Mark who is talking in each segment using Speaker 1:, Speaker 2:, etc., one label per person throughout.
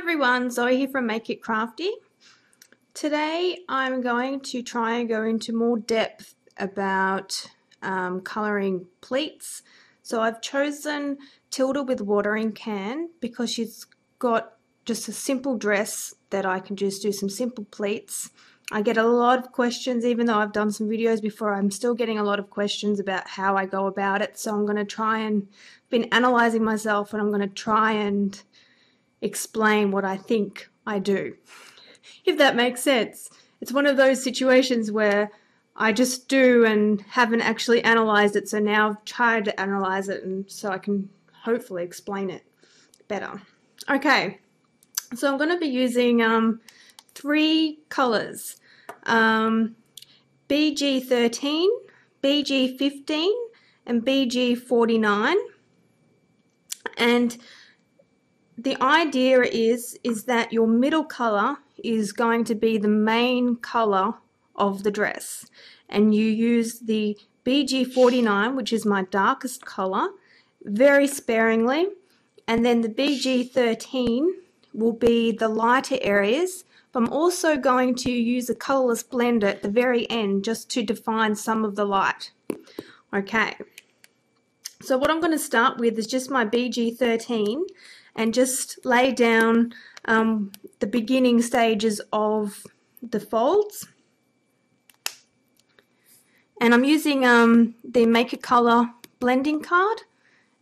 Speaker 1: everyone, Zoe here from Make It Crafty. Today I'm going to try and go into more depth about colouring pleats. So I've chosen Tilda with watering can because she's got just a simple dress that I can just do some simple pleats. I get a lot of questions, even though I've done some videos before, I'm still getting a lot of questions about how I go about it. So I'm going to try and, been analysing myself, and I'm going to try and explain what I think I do, if that makes sense. It's one of those situations where I just do and haven't actually analysed it, so now I've tried to analyse it and so I can hopefully explain it better. Okay, so I'm going to be using 3 colours, BG13, BG15 and BG49, and the idea is that your middle colour is going to be the main colour of the dress, and you use the BG49, which is my darkest colour, very sparingly, and then the BG13 will be the lighter areas, but I'm also going to use a colourless blender at the very end just to define some of the light. Okay, so what I'm going to start with is just my BG13 and just lay down the beginning stages of the folds. And I'm using the Make a Colour blending card,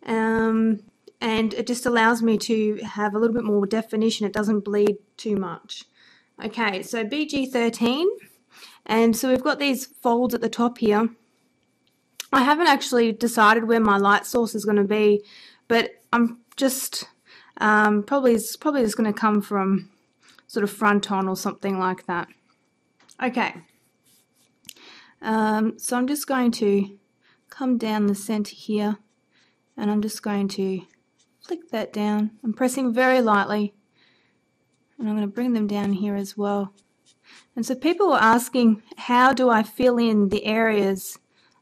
Speaker 1: and it just allows me to have a little bit more definition. It doesn't bleed too much. Okay, so BG13, and so we've got these folds at the top here. I haven't actually decided where my light source is going to be, but I'm just probably just going to come from sort of front on or something like that. Okay, so I'm just going to come down the center here, and I'm just going to flick that down. I'm pressing very lightly, and I'm going to bring them down here as well. And so people were asking, how do I fill in the areas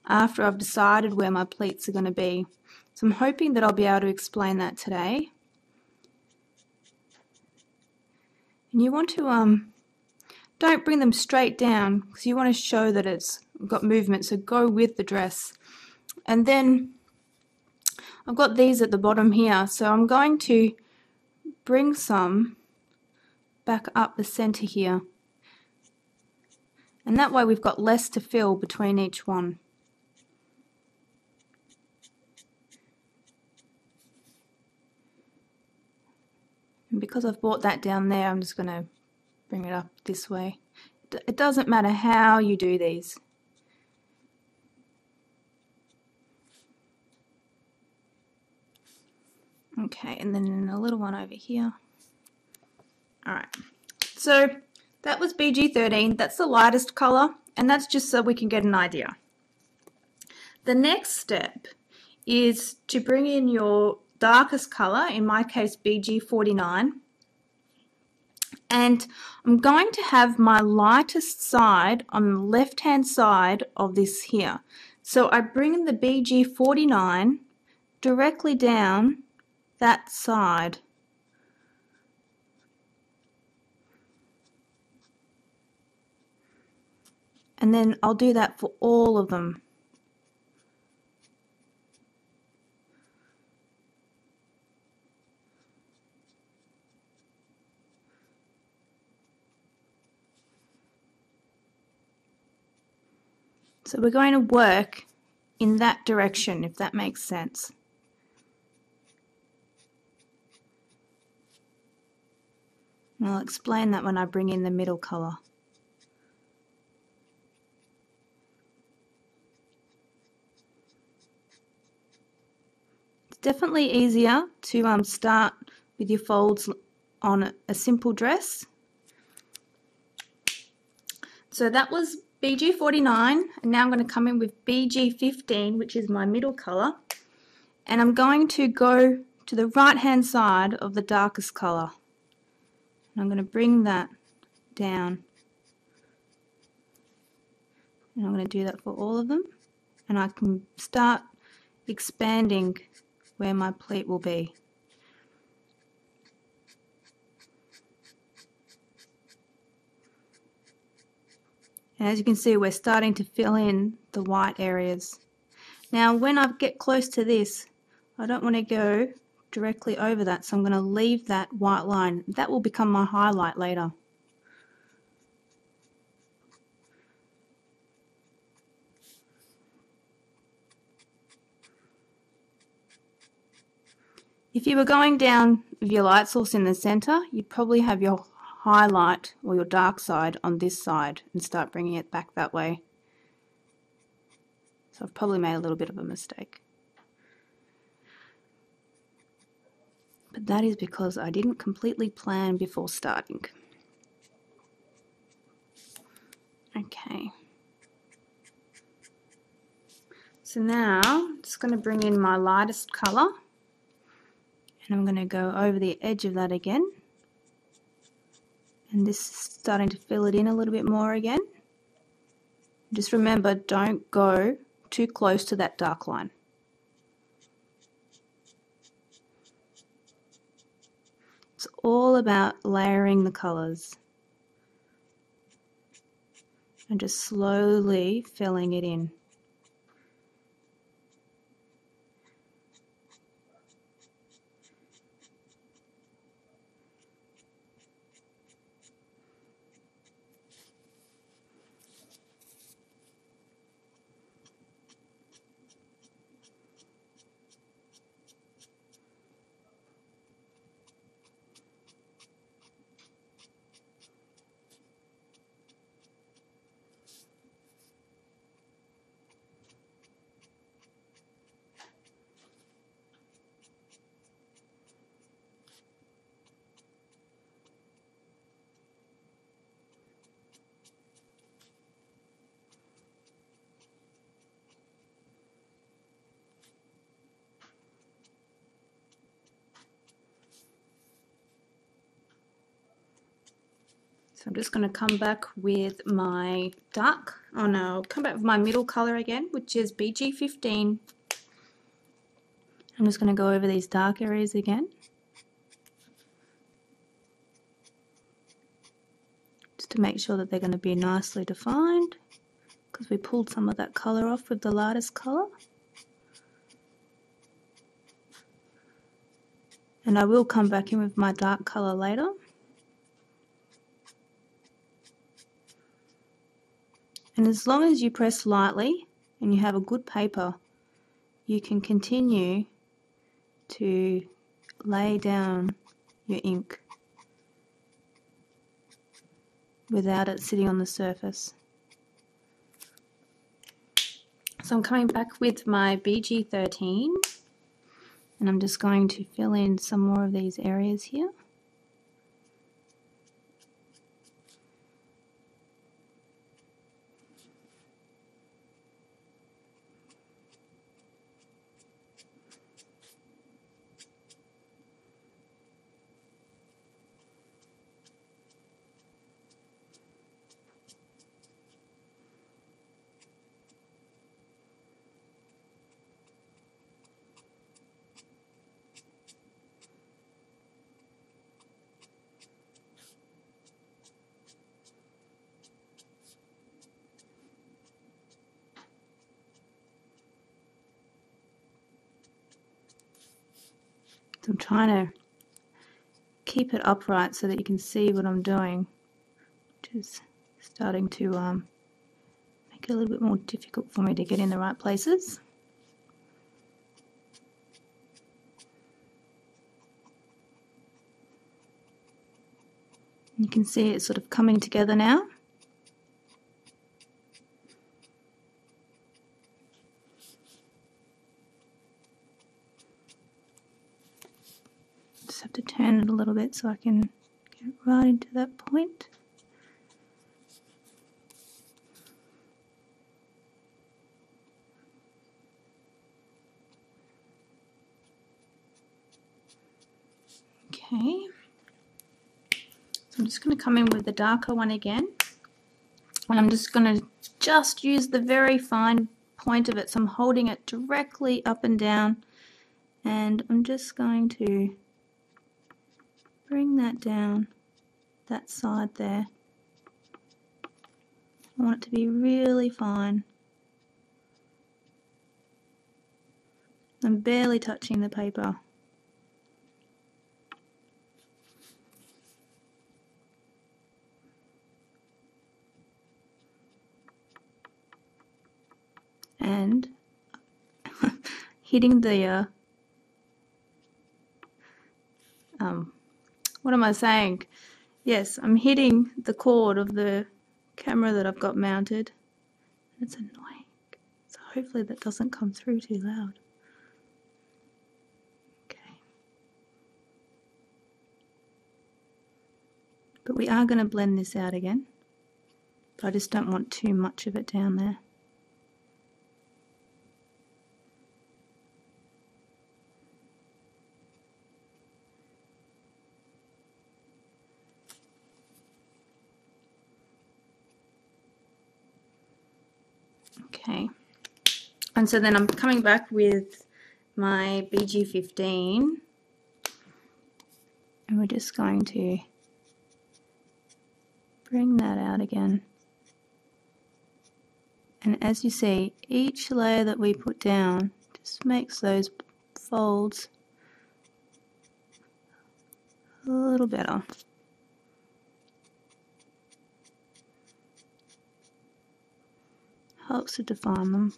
Speaker 1: after I've decided where my pleats are going to be? So I'm hoping that I'll be able to explain that today. And you want to don't bring them straight down, because you want to show that it's got movement, so go with the dress. And then I've got these at the bottom here, so I'm going to bring some back up the center here, and that way we've got less to fill between each one. And because I've brought that down there, I'm just going to bring it up this way. It doesn't matter how you do these. Okay, and then a little one over here. Alright, so that was BG13. That's the lightest colour, and that's just so we can get an idea. The next step is to bring in your darkest colour, in my case BG49, and I'm going to have my lightest side on the left hand side of this here. So I bring the BG49 directly down that side. And then I'll do that for all of them. So we're going to work in that direction, if that makes sense. And I'll explain that when I bring in the middle colour. It's definitely easier to start with your folds on a simple dress. So that was BG49, and now I'm going to come in with BG15, which is my middle colour, and I'm going to go to the right hand side of the darkest colour. And I'm going to bring that down, and I'm going to do that for all of them, and I can start expanding where my pleat will be. And as you can see, we're starting to fill in the white areas. Now when I get close to this, I don't want to go directly over that, so I'm going to leave that white line. That will become my highlight later. If you were going down with your light source in the center, you'd probably have your highlight or your dark side on this side and start bringing it back that way. So I've probably made a little bit of a mistake. But that is because I didn't completely plan before starting. Okay. So now I'm just going to bring in my lightest color. And I'm going to go over the edge of that again. And this is starting to fill it in a little bit more again. Just remember, don't go too close to that dark line. It's all about layering the colors and just slowly filling it in. So I'm just going to come back with my dark, come back with my middle color again, which is BG15. I'm just going to go over these dark areas again. Just to make sure that they're going to be nicely defined, because we pulled some of that color off with the lightest color. And I will come back in with my dark color later. And as long as you press lightly and you have a good paper, you can continue to lay down your ink without it sitting on the surface. So I'm coming back with my BG13 and I'm just going to fill in some more of these areas here. So I'm trying to keep it upright so that you can see what I'm doing, which is starting to make it a little bit more difficult for me to get in the right places. You can see it's sort of coming together now. Just have to turn it a little bit so I can get right into that point. Okay, so I'm just going to come in with the darker one again, and I'm just going to use the very fine point of it, so I'm holding it directly up and down, and I'm just going to bring that down that side there. I want it to be really fine. I'm barely touching the paper. And hitting the what am I saying? Yes, I'm hitting the cord of the camera that I've got mounted. It's annoying. So hopefully that doesn't come through too loud. Okay. But we are going to blend this out again. But I just don't want too much of it down there. Okay, and so then I'm coming back with my BG15 and we're just going to bring that out again. And as you see, each layer that we put down just makes those folds a little better. Helps to define them.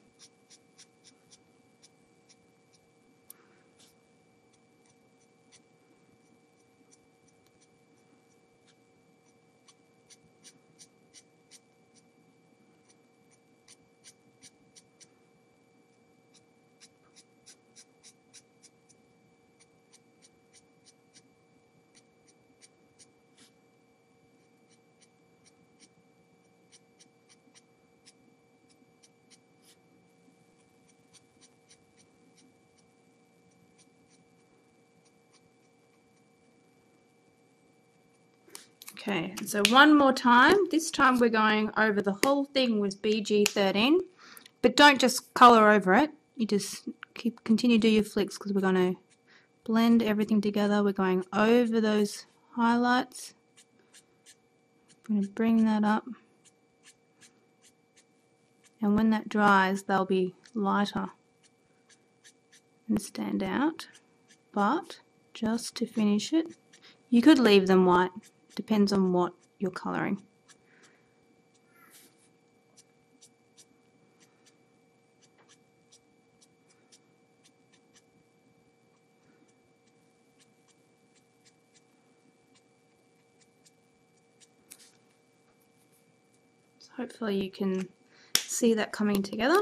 Speaker 1: Okay, so one more time. This time we're going over the whole thing with BG13, but don't just colour over it. You just continue to do your flicks because we're going to blend everything together. We're going over those highlights. I'm going to bring that up. And when that dries, they'll be lighter and stand out. But just to finish it, you could leave them white. Depends on what you're colouring. So hopefully you can see that coming together.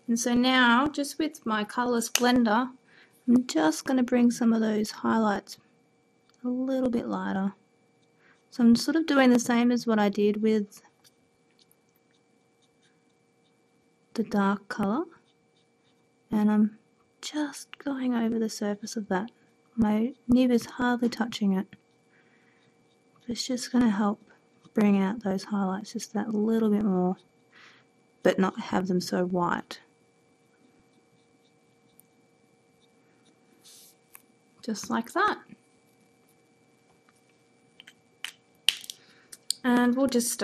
Speaker 1: And so now, just with my colourless blender, I'm just going to bring some of those highlights a little bit lighter. So I'm sort of doing the same as what I did with the dark colour, and I'm just going over the surface of that. My nib is hardly touching it. It's just going to help bring out those highlights just that little bit more, but not have them so white. Just like that. And we'll just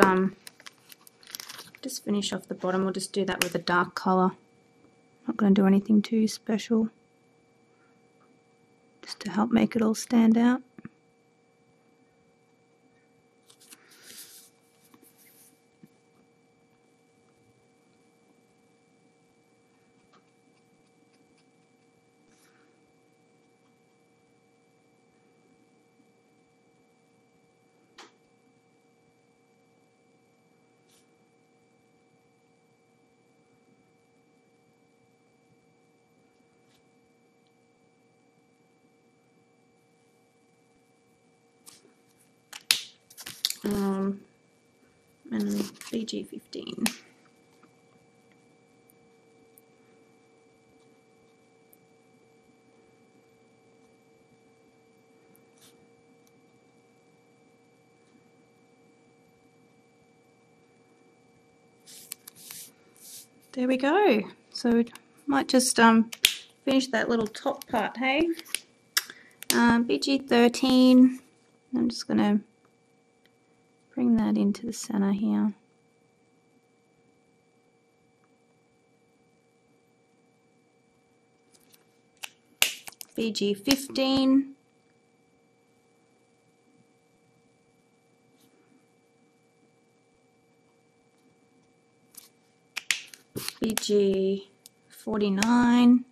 Speaker 1: finish off the bottom. We'll just do that with a dark colour. Not going to do anything too special. Just to help make it all stand out. And BG15. There we go. So we might just finish that little top part, hey? BG13. I'm just going to bring that into the center here. BG15, BG49,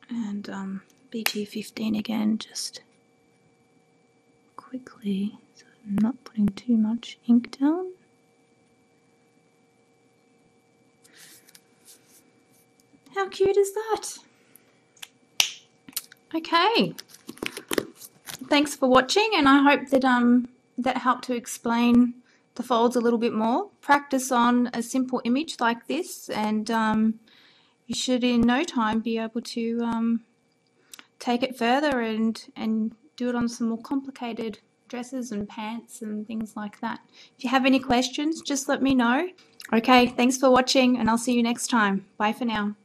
Speaker 1: and BG15 again, just quickly, so I'm not putting too much ink down. How cute is that? Okay, thanks for watching, and I hope that that helped to explain the folds a little bit more. Practice on a simple image like this, and you should in no time be able to take it further and do it on some more complicated dresses and pants and things like that. If you have any questions, just let me know. Okay, thanks for watching, and I'll see you next time. Bye for now.